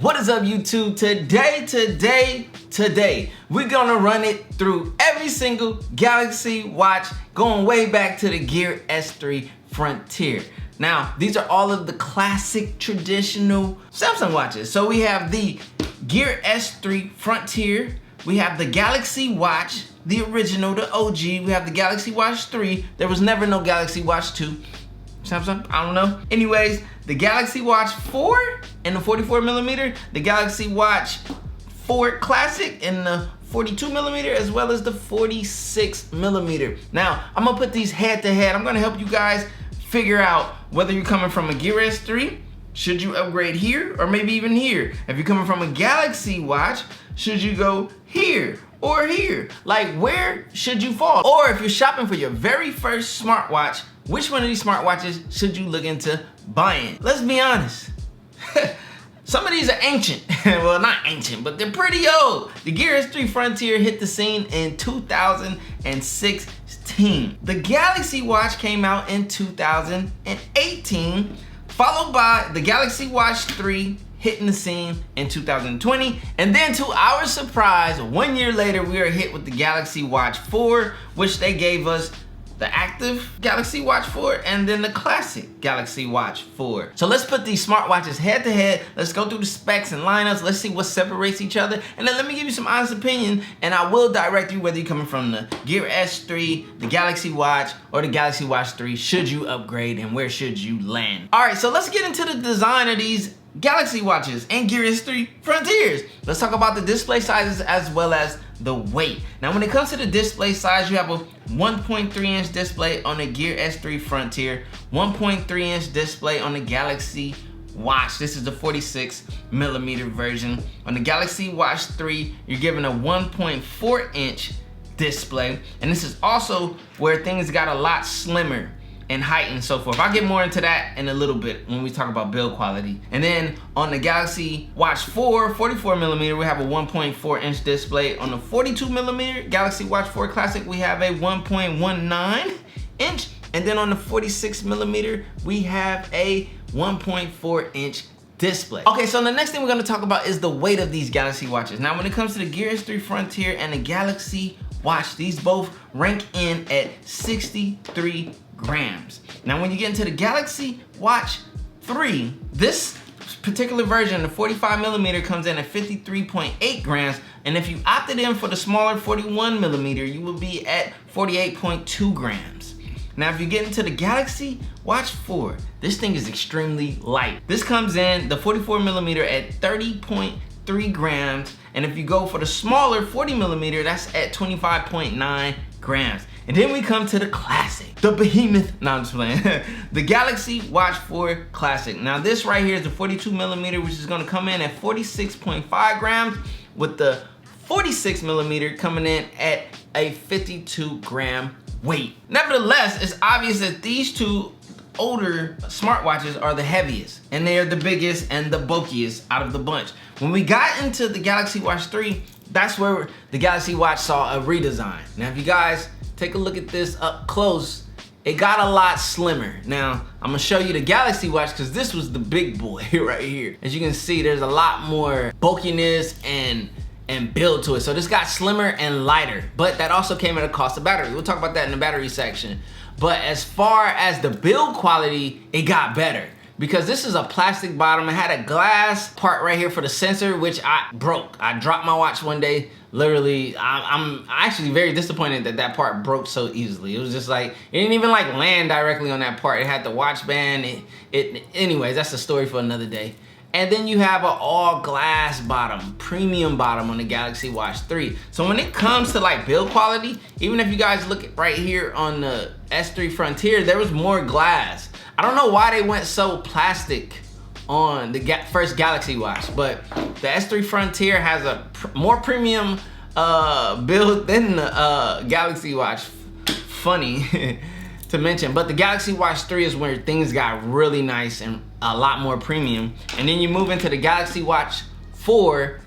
What is up, YouTube? Today, we're gonna run it through every single Galaxy watch going way back to the Gear S3 Frontier. Now, these are all of the classic traditional Samsung watches. So we have the Gear S3 Frontier, we have the Galaxy Watch, the original, the OG, we have the Galaxy Watch 3. There was never no Galaxy Watch 2. Samsung, I don't know. Anyways, the Galaxy Watch 4 and the 44mm, the Galaxy Watch 4 Classic and the 42mm, as well as the 46mm. Now, I'm gonna put these head to head. I'm gonna help you guys figure out whether you're coming from a Gear S3, should you upgrade here, or maybe even here. If you're coming from a Galaxy Watch, should you go here or here? Like, where should you fall? Or if you're shopping for your very first smartwatch, which one of these smartwatches should you look into buying? Let's be honest. Some of these are ancient. Well, not ancient, but they're pretty old. The Gear S3 Frontier hit the scene in 2016. The Galaxy Watch came out in 2018, followed by the Galaxy Watch 3 hitting the scene in 2020. And then, to our surprise, 1 year later, we are hit with the Galaxy Watch 4, which they gave us the active Galaxy Watch 4 and then the classic Galaxy Watch 4. So let's put these smartwatches head to head. Let's go through the specs and lineups. Let's see what separates each other. And then let me give you some honest opinion, and I will direct you whether you're coming from the Gear S3, the Galaxy Watch, or the Galaxy Watch 3. Should you upgrade and where should you land? All right, so let's get into the design of these Galaxy watches and Gear S3 Frontiers. Let's talk about the display sizes as well as the weight. Now, when it comes to the display size, you have a 1.3-inch display on the Gear S3 Frontier, 1.3-inch display on the Galaxy Watch. This is the 46mm version. On the Galaxy Watch 3, you're given a 1.4-inch display, and this is also where things got a lot slimmer and height and so forth. I'll get more into that in a little bit when we talk about build quality. And then on the Galaxy Watch 4 44mm, we have a 1.4-inch display. On the 42mm Galaxy Watch 4 Classic, we have a 1.19-inch. And then on the 46mm, we have a 1.4-inch display. Okay, so the next thing we're gonna talk about is the weight of these Galaxy watches. Now, when it comes to the Gear S3 Frontier and the Galaxy Watch, these both rank in at 63 grams. Now, when you get into the Galaxy Watch 3, this particular version, the 45mm, comes in at 53.8 grams. And if you opted in for the smaller 41mm, you will be at 48.2 grams. Now, if you get into the Galaxy Watch 4, this thing is extremely light. This comes in, the 44mm, at 30.3 grams. And if you go for the smaller 40mm, that's at 25.9 grams. And then we come to the classic, the behemoth. No, I'm just playing. The Galaxy Watch 4 Classic. Now, this right here is the 42mm, which is gonna come in at 46.5 grams, with the 46mm coming in at a 52-gram weight. Nevertheless, it's obvious that these two older smartwatches are the heaviest, and they are the biggest and the bulkiest out of the bunch. When we got into the Galaxy Watch 3, that's where the Galaxy Watch saw a redesign. Now, if you guys take a look at this up close, it got a lot slimmer. Now, I'm gonna show you the Galaxy Watch because this was the big boy right here. As you can see, there's a lot more bulkiness and build to it. So this got slimmer and lighter, but that also came at a cost of battery. We'll talk about that in the battery section. But as far as the build quality, it got better, because this is a plastic bottom. It had a glass part right here for the sensor, which I broke. I dropped my watch one day. Literally, I'm actually very disappointed that that part broke so easily. It was just like, it didn't even like land directly on that part. It had the watch band. Anyways, that's a story for another day. And then you have an all glass bottom, premium bottom on the Galaxy Watch 3. So when it comes to like build quality, even if you guys look at right here on the S3 Frontier, there was more glass. I don't know why they went so plastic on the first Galaxy Watch, but the S3 Frontier has a more premium build than the Galaxy Watch. Funny to mention, but the Galaxy Watch 3 is where things got really nice and a lot more premium. And then you move into the Galaxy Watch 4,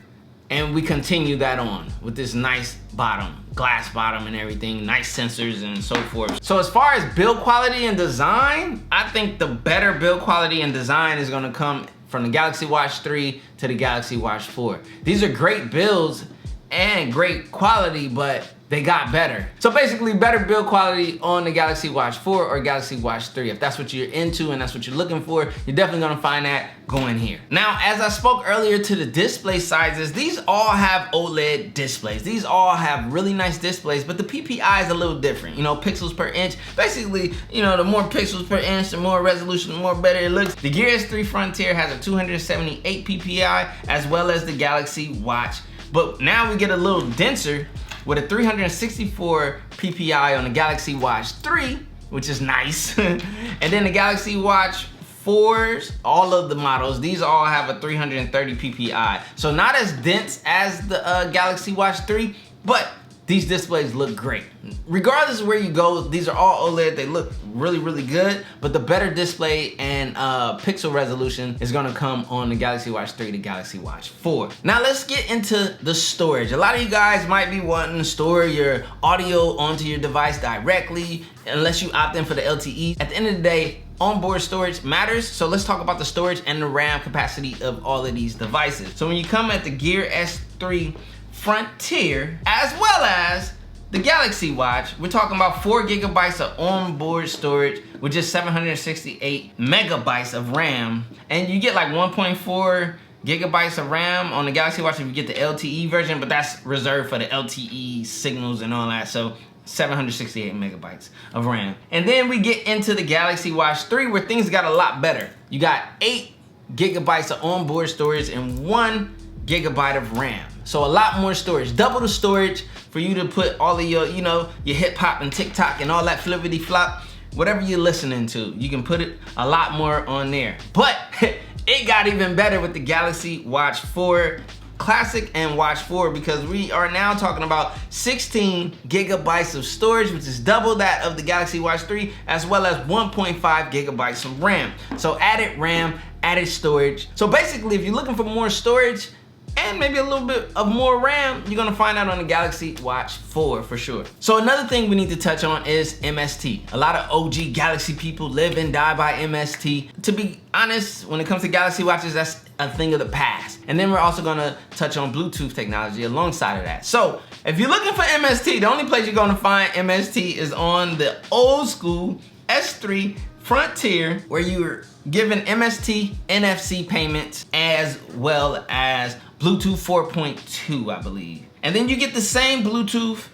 and we continue that on with this nice bottom, glass bottom and everything, nice sensors and so forth. So as far as build quality and design, I think the better build quality and design is gonna come from the Galaxy Watch 3 to the Galaxy Watch 4. These are great builds and great quality, but they got better. So basically, better build quality on the Galaxy Watch 4 or Galaxy Watch 3. If that's what you're into and that's what you're looking for, you're definitely gonna find that going here. Now, as I spoke earlier to the display sizes, these all have OLED displays. These all have really nice displays, but the PPI is a little different. You know, pixels per inch. Basically, you know, the more pixels per inch, the more resolution, the more better it looks. The Gear S3 Frontier has a 278 PPI, as well as the Galaxy Watch. But now we get a little denser with a 364 PPI on the Galaxy Watch 3, which is nice. And then the Galaxy Watch 4s, all of the models, these all have a 330 PPI. So not as dense as the Galaxy Watch 3, but these displays look great. Regardless of where you go, these are all OLED. They look really, really good, but the better display and pixel resolution is gonna come on the Galaxy Watch 3 to Galaxy Watch 4. Now let's get into the storage. A lot of you guys might be wanting to store your audio onto your device directly, unless you opt in for the LTE. At the end of the day, onboard storage matters, so let's talk about the storage and the RAM capacity of all of these devices. So when you come at the Gear S3 Frontier, as well as the Galaxy Watch, we're talking about 4 gigabytes of onboard storage with just 768 megabytes of RAM, and you get like 1.4 gigabytes of RAM on the Galaxy Watch if you get the LTE version, but that's reserved for the LTE signals and all that. So 768 megabytes of RAM. And then we get into the Galaxy Watch 3, where things got a lot better. You got 8 gigabytes of onboard storage and 1 gigabyte of RAM. So a lot more storage, double the storage for you to put all of your, you know, your hip hop and TikTok and all that flippity flop, whatever you're listening to, you can put it a lot more on there. But it got even better with the Galaxy Watch 4 Classic and Watch 4, because we are now talking about 16 gigabytes of storage, which is double that of the Galaxy Watch 3, as well as 1.5 gigabytes of RAM. So added RAM, added storage. So basically, if you're looking for more storage and maybe a little bit of more RAM, you're gonna find out on the Galaxy Watch 4 for sure. So another thing we need to touch on is MST. A lot of OG Galaxy people live and die by MST. To be honest, when it comes to Galaxy Watches, that's a thing of the past. And then we're also gonna touch on Bluetooth technology alongside of that. So if you're looking for MST, the only place you're gonna find MST is on the old school S3 Frontier, where you're given MST NFC payments as well as Bluetooth 4.2, I believe. And then you get the same Bluetooth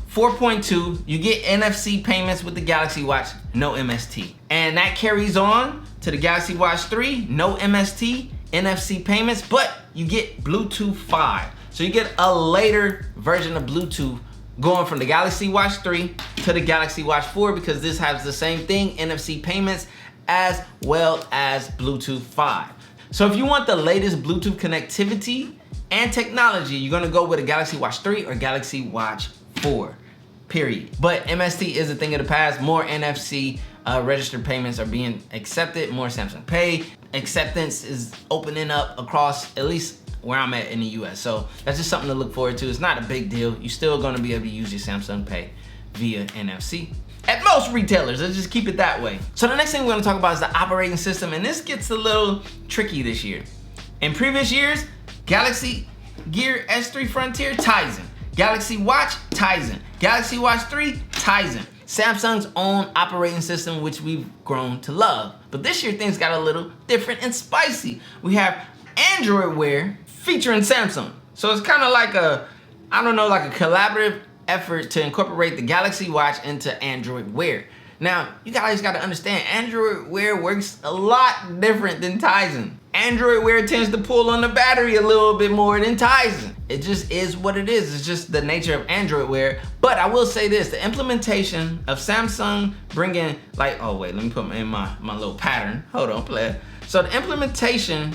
4.2, you get NFC payments with the Galaxy Watch, no MST. And that carries on to the Galaxy Watch 3, no MST, NFC payments, but you get Bluetooth 5. So you get a later version of Bluetooth going from the Galaxy Watch 3 to the Galaxy Watch 4, because this has the same thing, NFC payments, as well as Bluetooth 5. So if you want the latest Bluetooth connectivity and technology, you're gonna go with a Galaxy Watch 3 or Galaxy Watch 4, period. But MST is a thing of the past. More NFC registered payments are being accepted, more Samsung Pay. Acceptance is opening up across, at least where I'm at in the US. So that's just something to look forward to. It's not a big deal. You're still gonna be able to use your Samsung Pay via NFC. At most retailers, let's just keep it that way. So the next thing we're gonna talk about is the operating system, and this gets a little tricky this year. In previous years, Galaxy Gear S3 Frontier, Tizen. Galaxy Watch, Tizen. Galaxy Watch 3, Tizen. Samsung's own operating system, which we've grown to love. But this year, things got a little different and spicy. We have Android Wear featuring Samsung. So it's kind of like a, I don't know, like a collaborative effort to incorporate the Galaxy Watch into Android Wear. Now, you guys gotta understand, Android Wear works a lot different than Tizen. Android Wear tends to pull on the battery a little bit more than Tizen. It just is what it is. It's just the nature of Android Wear. But I will say this, the implementation of Samsung bringing, like, oh wait, let me put in my little pattern. Hold on, play it. So the implementation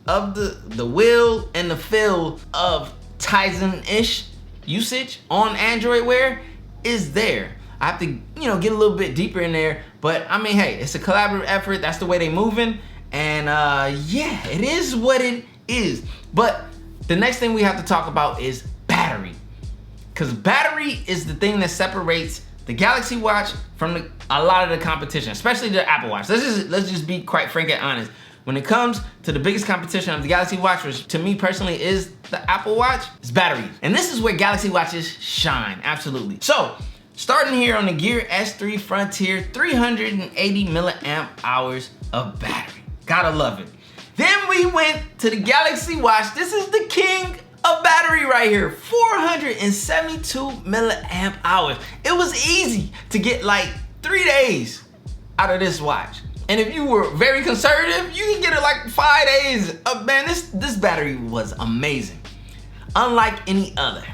of the will and the feel of Tizen-ish usage on Android Wear is there. I have to, you know, get a little bit deeper in there, but I mean, hey, it's a collaborative effort. That's the way they moving, and yeah, it is what it is. But the next thing we have to talk about is battery, because battery is the thing that separates the Galaxy Watch from a lot of the competition, especially the Apple Watch. Let's just be quite frank and honest. when it comes to the biggest competition of the Galaxy Watch, which to me personally is the Apple Watch, it's battery. And this is where Galaxy Watches shine, absolutely. So, starting here on the Gear S3 Frontier, 380 milliamp hours of battery. Gotta love it. Then we went to the Galaxy Watch. This is the king of battery right here, 472 milliamp hours. It was easy to get like 3 days out of this watch. And if you were very conservative, you can get it like 5 days. Man, this battery was amazing. Unlike any other.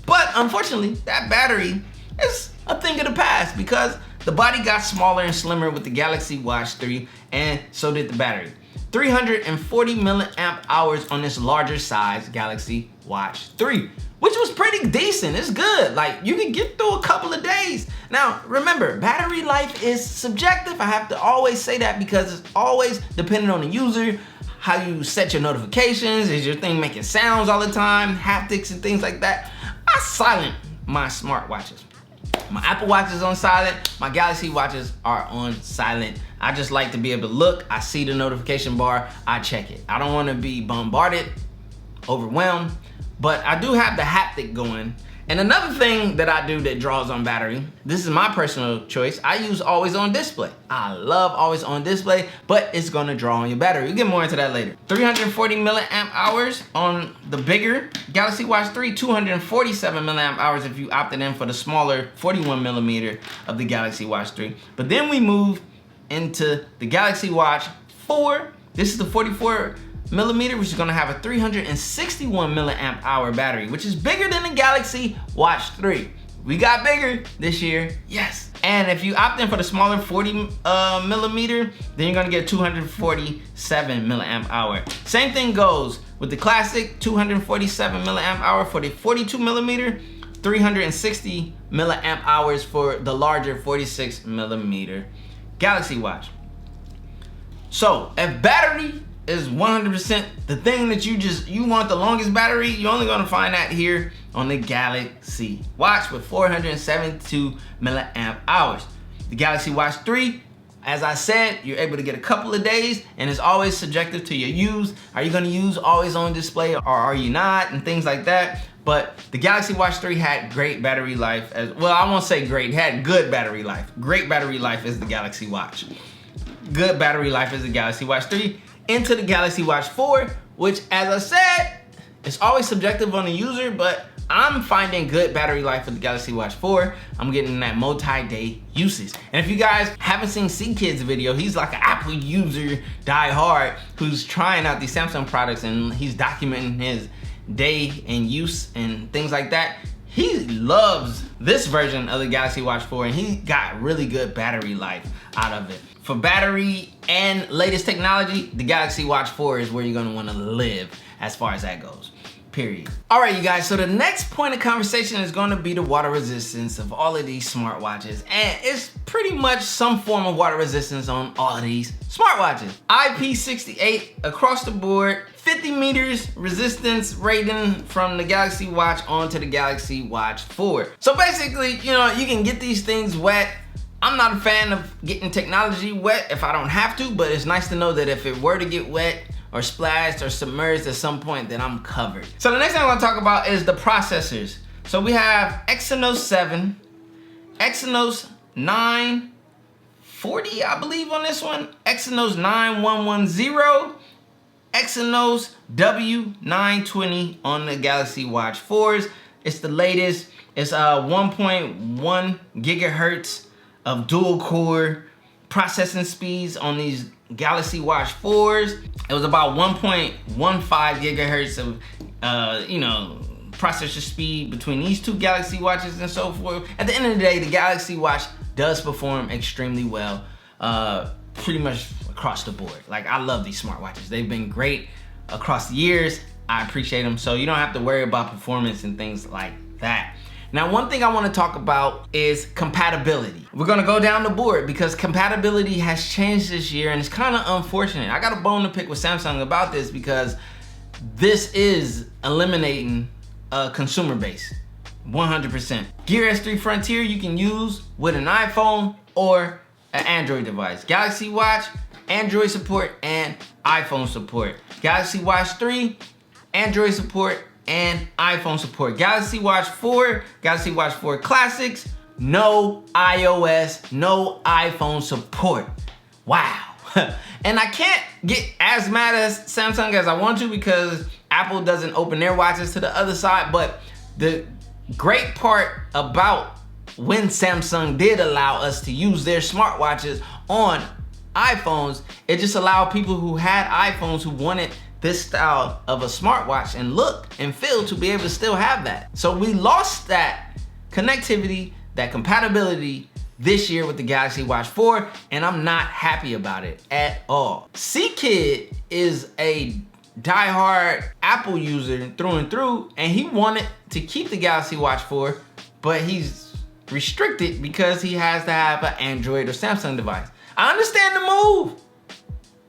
But unfortunately, that battery is a thing of the past because the body got smaller and slimmer with the Galaxy Watch 3, and so did the battery. 340 milliamp hours on this larger size Galaxy Watch 3, which was pretty decent. It's good. Like, you can get through a couple of days. Now, remember, battery life is subjective. I have to always say that because it's always dependent on the user, how you set your notifications, is your thing making sounds all the time, haptics and things like that. I silent my smartwatches. My Apple Watch is on silent, my Galaxy Watches are on silent. I just like to be able to look, I see the notification bar, I check it. I don't wanna be bombarded, overwhelmed, but I do have the haptic going. And another thing that I do that draws on battery, this is my personal choice, I use always on display. I love always on display, but it's gonna draw on your battery. We'll get more into that later. 340 milliamp hours on the bigger Galaxy Watch 3, 247 milliamp hours if you opted in for the smaller 41 millimeter of the Galaxy Watch 3. But then we move into the Galaxy Watch 4. This is the 44 millimeter, which is gonna have a 361 milliamp hour battery, which is bigger than the Galaxy Watch 3. We got bigger this year, yes. And if you opt in for the smaller 40 millimeter, then you're gonna get 247 milliamp hour. Same thing goes with the classic, 247 milliamp hour for the 42 millimeter, 360 milliamp hours for the larger 46 millimeter Galaxy Watch. So if battery is 100% the thing that you want the longest battery, you're only gonna find that here on the Galaxy Watch with 472 milliamp hours. The Galaxy Watch 3, as I said, you're able to get a couple of days, and it's always subjective to your use. Are you gonna use always on display or are you not, and things like that. But the Galaxy Watch 3 had great battery life as well. I won't say great, it had good battery life. Great battery life is the Galaxy Watch. Good battery life is the Galaxy Watch 3. Into the Galaxy Watch 4, which, as I said, it's always subjective on the user, but I'm finding good battery life with the Galaxy Watch 4. I'm getting that multi-day usage. And if you guys haven't seen C-Kid's video, he's like an Apple user, die-hard, who's trying out these Samsung products, and he's documenting his day and use and things like that. He loves this version of the Galaxy Watch 4, and he got really good battery life out of it. For battery and latest technology, the Galaxy Watch 4 is where you're gonna wanna live as far as that goes, period. All right, you guys, so the next point of conversation is gonna be the water resistance of all of these smartwatches. And it's pretty much some form of water resistance on all of these smartwatches. IP68 across the board, 50 meters resistance rating from the Galaxy Watch onto the Galaxy Watch 4. So basically, you know, you can get these things wet. I'm not a fan of getting technology wet if I don't have to, but it's nice to know that if it were to get wet or splashed or submerged at some point, then I'm covered. So the next thing I want to talk about is the processors. So we have Exynos 7, Exynos 940, I believe on this one, Exynos 9110, Exynos W920 on the Galaxy Watch 4s. It's the latest. It's 1.1 gigahertz of dual core processing speeds on these Galaxy Watch 4s. It was about 1.15 gigahertz of processor speed between these two Galaxy Watches and so forth. At the end of the day, the Galaxy Watch does perform extremely well, pretty much across the board. Like, I love these smartwatches. They've been great across the years. I appreciate them, so you don't have to worry about performance and things like that. Now, one thing I want to talk about is compatibility. We're going to go down the board because compatibility has changed this year, and it's kind of unfortunate. I got a bone to pick with Samsung about this because this is eliminating a consumer base, 100%. Gear S3 Frontier you can use with an iPhone or an Android device. Galaxy Watch, Android support and iPhone support. Galaxy Watch 3, Android support and iPhone support. Galaxy Watch 4, Galaxy Watch 4 Classics, no iOS, no iPhone support. Wow. And I can't get as mad as Samsung as I want to because Apple doesn't open their watches to the other side, but the great part about when Samsung did allow us to use their smartwatches on iPhones, it just allowed people who had iPhones who wanted this style of a smartwatch and look and feel to be able to still have that. So we lost that connectivity, that compatibility this year with the Galaxy Watch 4, and I'm not happy about it at all. C-Kid is a diehard Apple user through and through, and he wanted to keep the Galaxy Watch 4, but he's restricted because he has to have an Android or Samsung device. I understand the move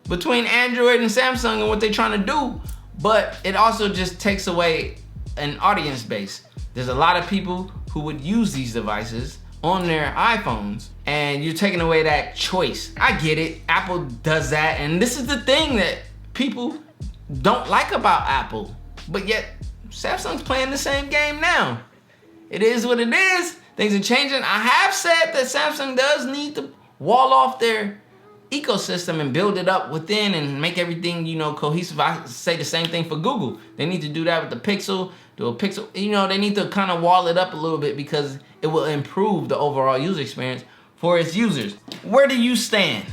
between Android and Samsung and what they're trying to do, but it also just takes away an audience base. There's a lot of people who would use these devices on their iPhones, and you're taking away that choice. I get it, Apple does that, and this is the thing that people don't like about Apple, but yet Samsung's playing the same game now. It is what it is. Things are changing. I have said that Samsung does need to wall off their ecosystem and build it up within and make everything, you know, cohesive. I say the same thing for Google. They need to do that with the Pixel, do a Pixel, you know, they need to kind of wall it up a little bit because it will improve the overall user experience for its users. Where do you stand?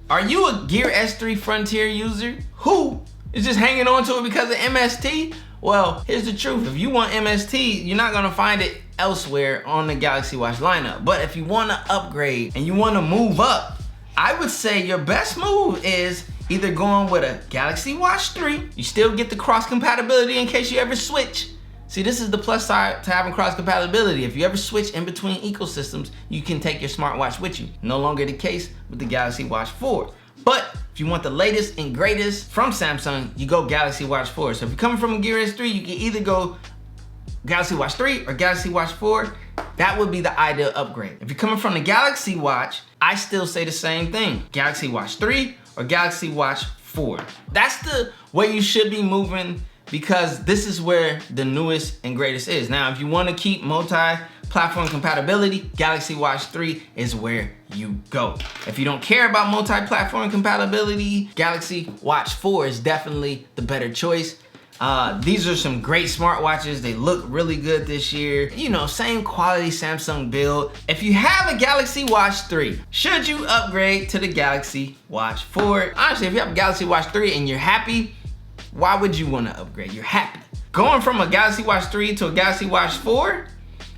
Are you a Gear S3 Frontier user who is just hanging on to it because of MST? Well, here's the truth. If you want MST, you're not gonna find it elsewhere on the Galaxy Watch lineup. But if you wanna upgrade and you wanna move up, I would say your best move is either going with a Galaxy Watch 3. You still get the cross compatibility in case you ever switch. See, this is the plus side to having cross compatibility. If you ever switch in between ecosystems, you can take your smartwatch with you. No longer the case with the Galaxy Watch 4. But if you want the latest and greatest from Samsung, you go Galaxy Watch 4. So if you're coming from a Gear S3, you can either go Galaxy Watch 3 or Galaxy Watch 4. That would be the ideal upgrade. If you're coming from the Galaxy Watch, I still say the same thing. Galaxy Watch 3 or Galaxy Watch 4. That's the way you should be moving because this is where the newest and greatest is. Now, if you want to keep multi-platform compatibility, Galaxy Watch 3 is where you go. If you don't care about multi-platform compatibility, Galaxy Watch 4 is definitely the better choice. These are some great smartwatches. They look really good this year. You know, same quality Samsung build. If you have a Galaxy Watch 3, should you upgrade to the Galaxy Watch 4? Honestly, if you have a Galaxy Watch 3 and you're happy, why would you want to upgrade? You're happy. Going from a Galaxy Watch 3 to a Galaxy Watch 4,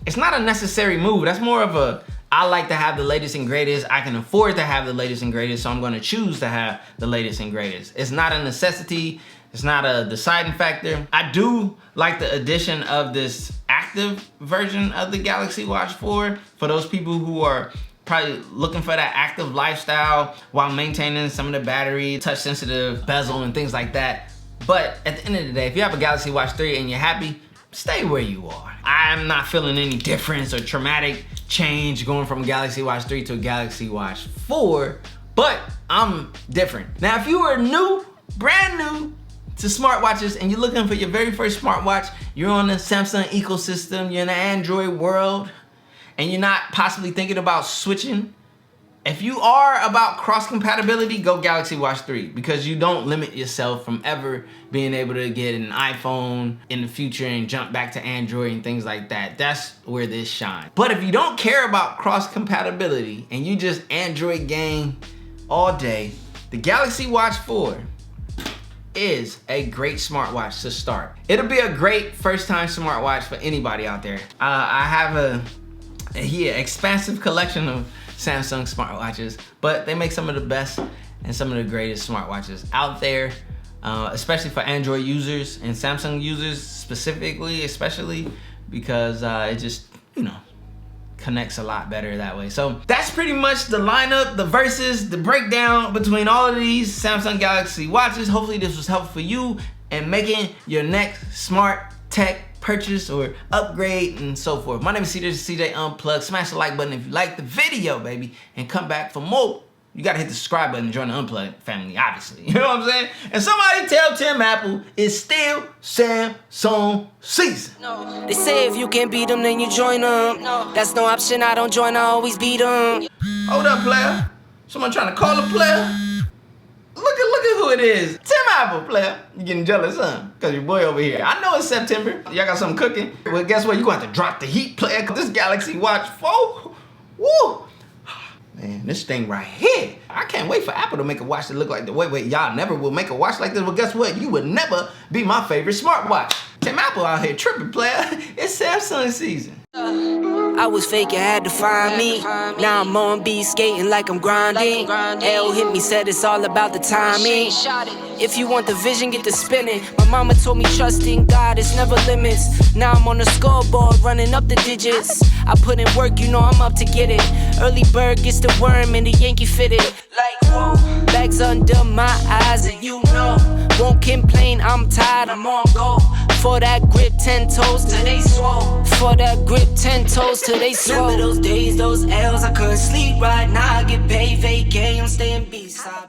it's not a necessary move. That's more of a, I like to have the latest and greatest. I can afford to have the latest and greatest, so I'm going to choose to have the latest and greatest. It's not a necessity. It's not a deciding factor. I do like the addition of this active version of the Galaxy Watch 4 for those people who are probably looking for that active lifestyle while maintaining some of the battery, touch sensitive bezel and things like that. But at the end of the day, if you have a Galaxy Watch 3 and you're happy, stay where you are. I'm not feeling any difference or traumatic change going from a Galaxy Watch 3 to a Galaxy Watch 4, but I'm different. Now, if you are new, brand new to smartwatches and you're looking for your very first smartwatch, you're on the Samsung ecosystem, you're in the Android world, and you're not possibly thinking about switching, if you are about cross compatibility, go Galaxy Watch 3 because you don't limit yourself from ever being able to get an iPhone in the future and jump back to Android and things like that. That's where this shines. But if you don't care about cross compatibility and you just Android gang all day, the Galaxy Watch 4 is a great smartwatch to start. It'll be a great first time smartwatch for anybody out there. I have a expansive collection of Samsung smartwatches, but they make some of the best and some of the greatest smartwatches out there, especially for Android users and Samsung users specifically, especially because it just, you know, connects a lot better that way. So that's pretty much the lineup, the versus, the breakdown between all of these Samsung Galaxy watches. Hopefully this was helpful for you in making your next smart tech purchase or upgrade and so forth. My name is CJ Unplugged. Smash the like button if you like the video, baby, and come back for more. you gotta hit the subscribe button and join the Unplugged family, obviously. You know what I'm saying? And somebody tell Tim Apple it's still Samsung season. No. They say if you can't beat them, then you join them. No. That's no option, I don't join, I always beat them. Hold up, player. Someone trying to call a player? Look at who it is. Tim Apple, player. You getting jealous, huh? Cause your boy over here. I know it's September. Y'all got something cooking. Well, guess what? You gonna have to drop the heat, player. Cause this Galaxy Watch 4, woo. Man, this thing right here. I can't wait for Apple to make a watch that look like the wait, y'all never will make a watch like this. Well, guess what? You would never be my favorite smartwatch. Tim Apple out here tripping, player. It's Samsung season. I was fake, it had to find me. Now I'm on B skating like I'm grinding. L hit me, said it's all about the timing. If you want the vision, get to spinning. My mama told me trust in God, it's never limits. Now I'm on the scoreboard, running up the digits. I put in work, you know I'm up to get it. Early bird gets the worm and the Yankee fitted. Like whoa, bags under my eyes and you know. Won't complain, I'm tired, I'm on go. For that grip, 10 toes till they swole. For that grip, 10 toes till they swole. Remember those days, those L's, I couldn't sleep right now. I get paid, vacay, I'm staying B-side.